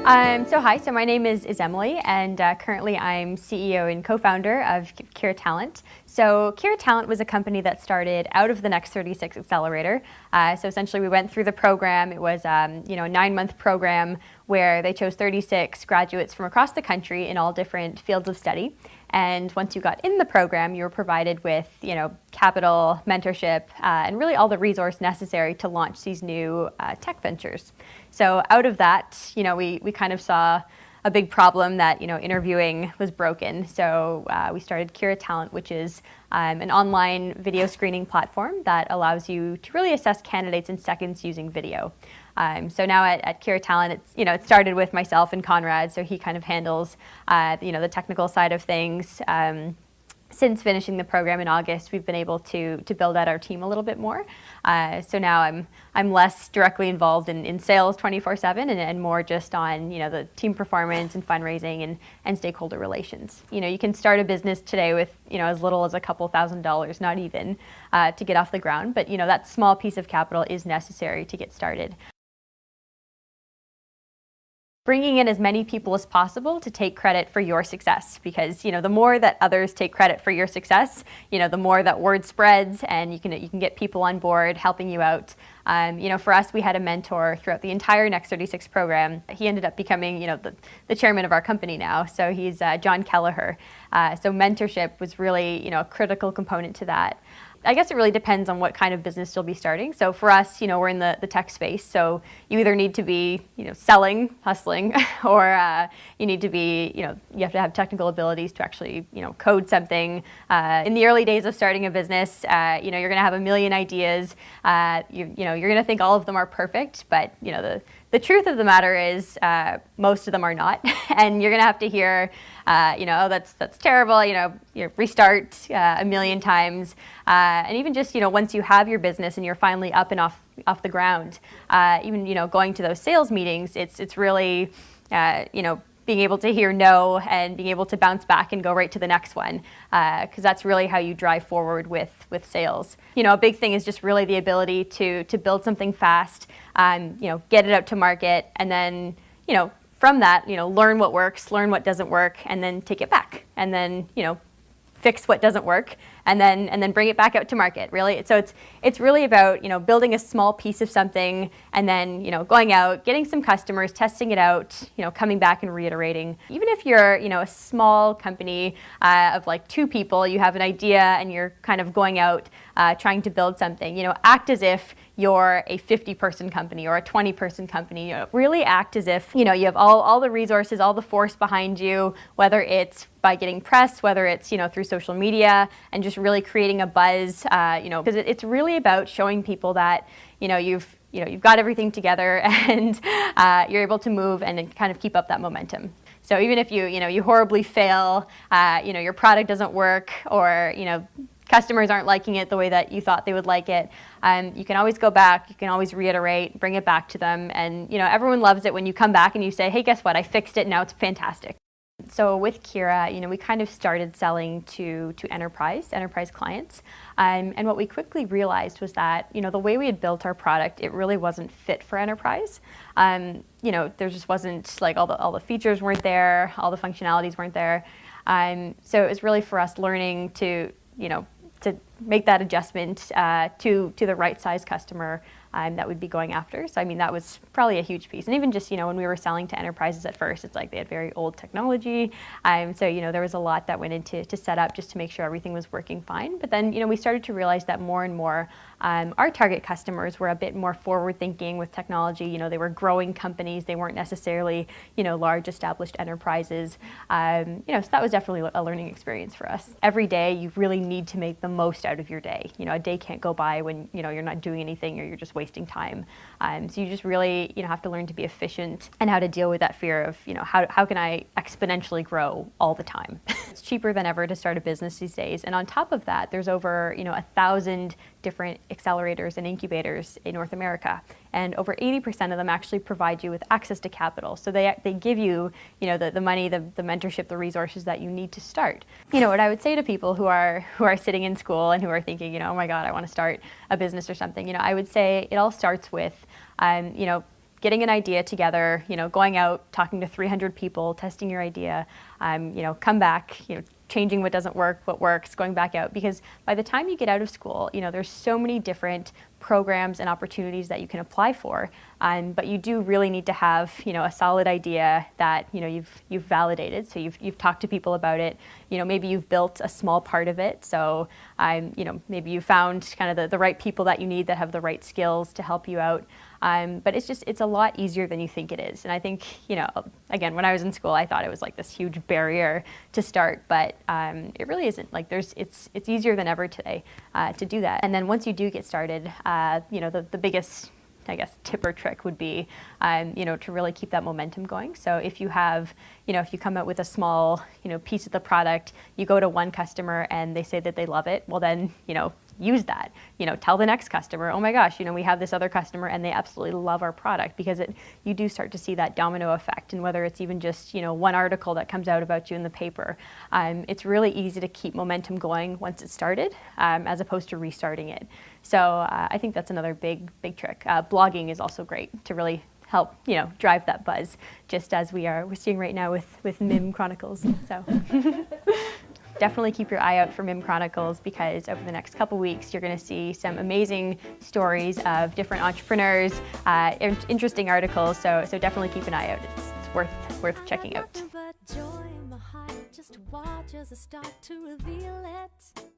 So my name is Emilie, and currently I'm CEO and co-founder of Kira Talent. So Kira Talent was a company that started out of the Next 36 Accelerator. So essentially we went through the program. It was a 9-month program where they chose 36 graduates from across the country in all different fields of study. And once you got in the program, you were provided with, capital, mentorship, and really all the resource necessary to launch these new tech ventures. So out of that, we kind of saw a big problem that, interviewing was broken. So we started Kira Talent, which is an online video screening platform that allows you to really assess candidates in seconds using video. So now at Kira Talent, it started with myself and Conrad, so he kind of handles the technical side of things. Since finishing the program in August, we've been able to build out our team a little bit more. So now I'm less directly involved in sales 24/7 and more just on the team performance and fundraising and stakeholder relations. You can start a business today with as little as a couple $1,000s, not even, to get off the ground. But that small piece of capital is necessary to get started. Bringing in as many people as possible to take credit for your success, because the more that others take credit for your success, the more that word spreads, and you can get people on board helping you out. For us, we had a mentor throughout the entire Next 36 program. He ended up becoming the chairman of our company now, so he's John Kelleher. So mentorship was really a critical component to that. I guess it really depends on what kind of business you'll be starting. So for us, we're in the tech space, so you either need to be, selling, hustling, or you need to be, you have to have technical abilities to actually, code something. In the early days of starting a business, you're going to have a million ideas. You're going to think all of them are perfect, but the truth of the matter is most of them are not, and you're going to have to hear, oh, that's terrible. You restart a million times, and even just once you have your business and you're finally up and off the ground, even going to those sales meetings, it's really being able to hear no and being able to bounce back and go right to the next one, because that's really how you drive forward with sales. A big thing is just really the ability to build something fast, get it out to market, and then from that learn what works, learn what doesn't work, and then take it back, and then fix what doesn't work, and then bring it back out to market. Really, so it's really about building a small piece of something, and then going out, getting some customers, testing it out, coming back and reiterating. Even if you're a small company of like 2 people, you have an idea and you're kind of going out trying to build something. Act as if you're a 50-person company or a 20-person company. Really act as if you have all the resources, all the force behind you, whether it's by getting press, whether it's through social media, and just really creating a buzz. Because it's really about showing people that you've got everything together and you're able to move and kind of keep up that momentum. So even if you horribly fail, your product doesn't work, or customers aren't liking it the way that you thought they would like it, you can always go back, you can always reiterate, bring it back to them, and everyone loves it when you come back and you say, hey, guess what, I fixed it, now it's fantastic. So with Kira, we kind of started selling to enterprise clients, and what we quickly realized was that the way we had built our product, it really wasn't fit for enterprise. There just wasn't like all the features weren't there, all the functionalities weren't there. So it was really for us learning to make that adjustment to the right size customer that we'd be going after. So that was probably a huge piece. And even just when we were selling to enterprises at first, it's like they had very old technology. So there was a lot that went into set up just to make sure everything was working fine. But then we started to realize that more and more our target customers were a bit more forward thinking with technology. They were growing companies. They weren't necessarily large established enterprises. So that was definitely a learning experience for us. Every day you really need to make the most out of your day. A day can't go by when you're not doing anything or you're just wasting time. So you just really have to learn to be efficient and how to deal with that fear of how can I exponentially grow all the time. It's cheaper than ever to start a business these days, and on top of that, there's over 1,000 different accelerators and incubators in North America, and over 80% of them actually provide you with access to capital. So they give you the money, the mentorship, the resources that you need to start. What I would say to people who are sitting in school and who are thinking oh my God, I want to start a business or something, I would say it all starts with get getting an idea together, going out, talking to 300 people, testing your idea, come back, changing what doesn't work, what works, going back out. Because by the time you get out of school, there's so many different programs and opportunities that you can apply for. But you do really need to have, a solid idea that, you've validated. So you've talked to people about it. Maybe you've built a small part of it. So, maybe you found kind of the right people that you need that have the right skills to help you out. But it's a lot easier than you think it is. And I think, again, when I was in school, I thought it was like this huge barrier to start, but it really isn't. Like it's easier than ever today to do that. And then once you do get started, the biggest, I guess, tip or trick would be, to really keep that momentum going. So if you have, if you come out with a small, piece of the product, you go to one customer and they say that they love it, well then, use that. Tell the next customer, oh my gosh, we have this other customer and they absolutely love our product, because you do start to see that domino effect. And whether it's even just, one article that comes out about you in the paper, it's really easy to keep momentum going once it's started, as opposed to restarting it. So I think that's another big trick. Blogging is also great to really help, drive that buzz, just as we're seeing right now with MI.M Chronicles. So. Definitely keep your eye out for MI.M Chronicles, because over the next couple weeks you're going to see some amazing stories of different entrepreneurs, interesting articles. So definitely keep an eye out. It's worth checking out. Just watch as I start to reveal it.